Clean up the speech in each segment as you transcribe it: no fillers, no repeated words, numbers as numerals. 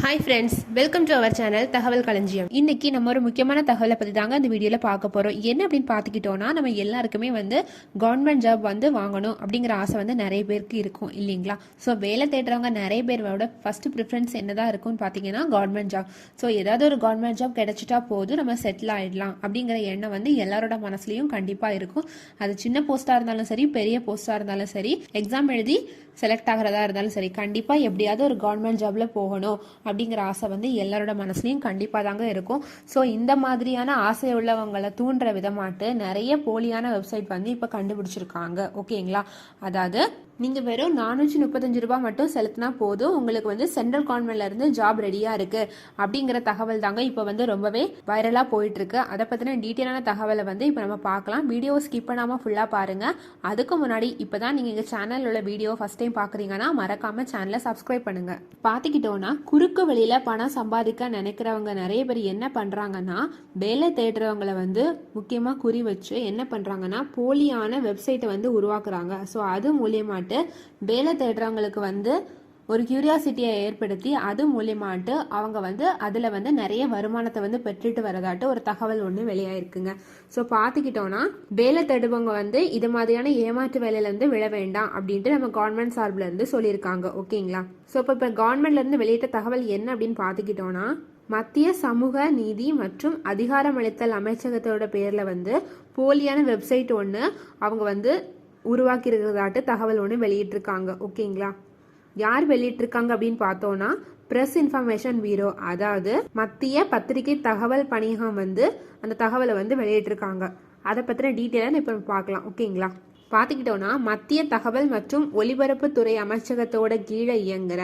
Hi friends, welcome to our channel Thagaval Kalanjiyam. இன்னைக்கு நம்ம ஒரு முக்கியமான தகவலை பற்றி தாங்க இந்த வீடியோவில் பார்க்க போகிறோம். என்ன அப்படின்னு பார்த்துக்கிட்டோன்னா, நம்ம எல்லாருக்குமே கவர்மெண்ட் ஜாப் வாங்கணும் அப்படிங்கிற ஆசை நிறைய பேருக்கு இருக்கும் இல்லைங்களா? ஸோ வேலை தேடுறவங்க நிறைய பேரோட ஃபர்ஸ்ட் ப்ரிஃபரன்ஸ் என்னதான் இருக்கும்னு பார்த்தீங்கன்னா கவர்மெண்ட் ஜாப். ஸோ ஏதாவது ஒரு கவர்மெண்ட் ஜாப் கிடைச்சிட்டா போதும், நம்ம செட்டில் ஆகிடலாம் அப்படிங்கிற எண்ணம் எல்லாரோட மனசுலையும் கண்டிப்பாக இருக்கும். அது சின்ன போஸ்ட்டாக இருந்தாலும் சரி, பெரிய போஸ்ட்டாக இருந்தாலும் சரி, எக்ஸாம் எழுதி செலக்ட் ஆகிறதா இருந்தாலும் சரி, கண்டிப்பாக எப்படியாவது ஒரு கவர்மெண்ட் ஜாப்ல போகணும் அப்படிங்கிற ஆசை எல்லாரோட மனசுலையும் கண்டிப்பாக தாங்க இருக்கும். ஸோ இந்த மாதிரியான ஆசை உள்ளவங்களை தூண்டுற விதமாட்டு நிறைய போலியான வெப்சைட் இப்போ கண்டுபிடிச்சிருக்காங்க. ஓகேங்களா? அதாவது நீங்கள் வெறும் 435 ரூபாய் மட்டும் செலுத்தினா போதும், உங்களுக்கு சென்ட்ரல் கவர்மெண்ட்ல இருந்து ஜாப் ரெடியாக இருக்கு அப்படிங்கிற தகவல் தாங்க இப்போ ரொம்பவே வைரலாக போயிட்டு இருக்கு. அதை பற்றின டீட்டெயிலான தகவலை இப்போ நம்ம பார்க்கலாம். வீடியோ ஸ்கிப் பண்ணாமல் ஃபுல்லாக பாருங்க. அதுக்கு முன்னாடி இப்போ தான் நீங்கள் எங்கள் சேனல் உள்ள வீடியோ ஃபர்ஸ்ட் டைம் பார்க்குறீங்கன்னா மறக்காம சேனலை சப்ஸ்கிரைப் பண்ணுங்க. பார்த்துக்கிட்டோன்னா குறுக்கு வழியில் பணம் சம்பாதிக்க நினைக்கிறவங்க நிறைய பேர் என்ன பண்ணுறாங்கன்னா, வேலை தேடுறவங்களை முக்கியமாக குறி வச்சு என்ன பண்ணுறாங்கன்னா போலியான வெப்சைட்டை உருவாக்குறாங்க. ஸோ அது மூலியமா வேலை தேடுறவங்களுக்கு ஒரு கியூரியாசிட்டியை ஏற்படுத்தி அது மூலியமாட்டு அவங்க அதுல நிறைய வருமானத்தை பெற்றுட்டு வரதாட்டு ஒரு தகவல் ஒன்று வெளியாயிருக்குங்க. ஸோ பார்த்துக்கிட்டோன்னா வேலை தேடுபவங்க இது மாதிரியான ஏமாற்று வேலையில விழ வேண்டாம் அப்படின்ட்டு நம்ம கவர்மெண்ட் சார்பில் இருந்து சொல்லியிருக்காங்க. ஓகேங்களா? ஸோ இப்போ கவர்மெண்ட்ல இருந்து வெளியிட்ட தகவல் என்ன அப்படின்னு பார்த்துக்கிட்டோன்னா, மத்திய சமூக நீதி மற்றும் அதிகாரமளித்தல் அமைச்சகத்தோட பேர்ல போலியான வெப்சைட் ஒன்று அவங்க உருவாக்கி இருக்கிறதாட்டு தகவல் ஒன்று வெளியிட்டிருக்காங்க. ஓகேங்களா? யார் வெளியிட்டிருக்காங்க அப்படின்னு பார்த்தோம்னா, பிரஸ் இன்ஃபர்மேஷன் பியூரோ, அதாவது மத்திய பத்திரிகை தகவல் பணியகம் அந்த தகவலை வெளியிட்டிருக்காங்க. அதை பற்றின டீட்டெயிலாக இப்போ பார்க்கலாம். ஓகேங்களா? பார்த்துக்கிட்டோன்னா, மத்திய தகவல் மற்றும் ஒலிபரப்புத்துறை அமைச்சகத்தோட கீழே இயங்குற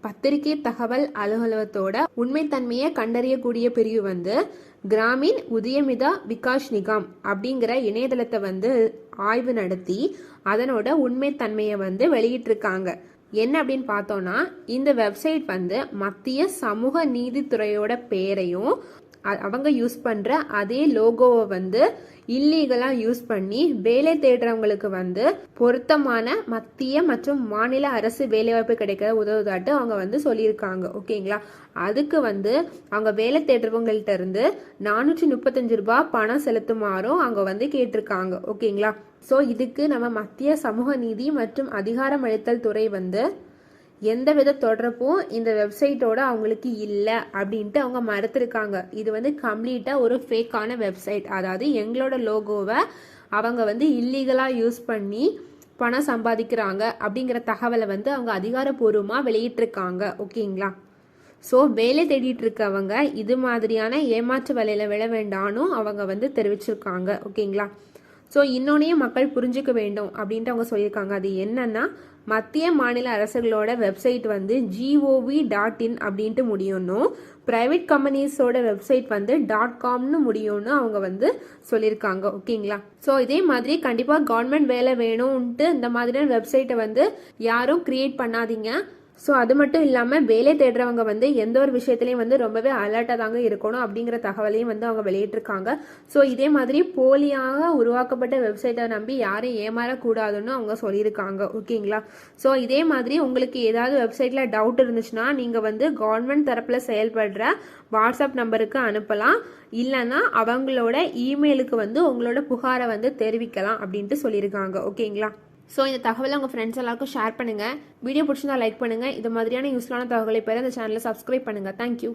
பத்திரிகை தகவல் அலுவலகத்தோட உண்மைத்தன்மையை கண்டறியக்கூடிய பிரிவு கிராமீன் உதயமிதா விகாஷ் நிகாம் அப்படிங்கிற இணையதளத்தை ஆய்வு நடத்தி அதனோட உண்மைத்தன்மையை வெளியிட்டிருக்காங்க. என்ன அப்படின்னு பார்த்தோம்னா, இந்த வெப்சைட் மத்திய சமூக நீதித்துறையோட பேரையும் அவங்க யூஸ் பண்ற அதே லோகோவை இல்லீகலா யூஸ் பண்ணி வேலை தேடுறவங்களுக்கு பொருத்தமான மத்திய மற்றும் மாநில அரசு வேலைவாய்ப்பு கிடைக்கிற உதவுதாட்டு அவங்க சொல்லியிருக்காங்க. ஓகேங்களா? அதுக்கு அவங்க வேலை தேடுறவங்கள்ட்ட இருந்து 435 ரூபாய் பணம் செலுத்துமாறும் அவங்க கேட்டிருக்காங்க. ஓகேங்களா? ஸோ இதுக்கு நம்ம மத்திய சமூக நீதி மற்றும் அதிகாரமளித்தல் துறை எந்தவித தொடர்பும் இந்த வெப்சைட்டோட அவங்களுக்கு இல்லை அப்படின்ட்டு அவங்க மறுத்திருக்காங்க. இது கம்ப்ளீட்டா ஒரு ஃபேக்கான வெப்சைட். அதாவது எங்களோட லோகோவை அவங்க இல்லீகலாக யூஸ் பண்ணி பணம் சம்பாதிக்கிறாங்க அப்படிங்கிற தகவலை அவங்க அதிகாரப்பூர்வமாக வெளியிட்டிருக்காங்க. ஓகேங்களா? ஸோ வேலை தேடிட்டு இருக்கவங்க இது மாதிரியான ஏமாற்று வேலையில விழ வேண்டான்னு அவங்க தெரிவிச்சிருக்காங்க. ஓகேங்களா? ஸோ இன்னொன்னையும் மக்கள் புரிஞ்சுக்க வேண்டும் அப்படின்ட்டு அவங்க சொல்லியிருக்காங்க. அது என்னன்னா, மத்திய மாநில அரசுகளோட வெப்சைட் gov.in அப்படின்ட்டு முடியணும், பிரைவேட் கம்பெனிஸோட வெப்சைட் .comனு முடியும்னு அவங்க சொல்லியிருக்காங்க. ஓகேங்களா? ஸோ இதே மாதிரி கண்டிப்பாக கவர்மெண்ட் வேலை வேணும்ன்ட்டு இந்த மாதிரியான வெப்சைட்டை யாரும் கிரியேட் பண்ணாதீங்க. ஸோ அது மட்டும் இல்லாமல் வேலை தேடுறவங்க எந்த ஒரு விஷயத்துலையும் ரொம்பவே அலர்ட்டாக தாங்க இருக்கணும் அப்படிங்கிற தகவலையும் அவங்க வெளியிட்டிருக்காங்க. ஸோ இதே மாதிரி போலியாக உருவாக்கப்பட்ட வெப்சைட்டை நம்பி யாரும் ஏமாறக்கூடாதுன்னு அவங்க சொல்லியிருக்காங்க. ஓகேங்களா? ஸோ இதே மாதிரி உங்களுக்கு ஏதாவது வெப்சைட்டில் டவுட் இருந்துச்சுன்னா நீங்கள் கவர்மெண்ட் தரப்பில் செயல்படுற வாட்ஸ்அப் நம்பருக்கு அனுப்பலாம். இல்லைன்னா அவங்களோட இமெயிலுக்கு உங்களோட புகாரை தெரிவிக்கலாம் அப்படின்ட்டு சொல்லியிருக்காங்க. ஓகேங்களா? ஸோ இந்த தகவலை உங்கள் ஃப்ரெண்ட்ஸ் எல்லாருக்கும் ஷேர் பண்ணுங்கள். வீடியோ பிடிச்சிருந்தா லைக் பண்ணுங்கள். இது மாதிரியான யூஸ்ஃபுல்லான தகவலை பெற இந்த சேனலை சப்ஸ்கிரைப் பண்ணுங்கள். தேங்க்யூ.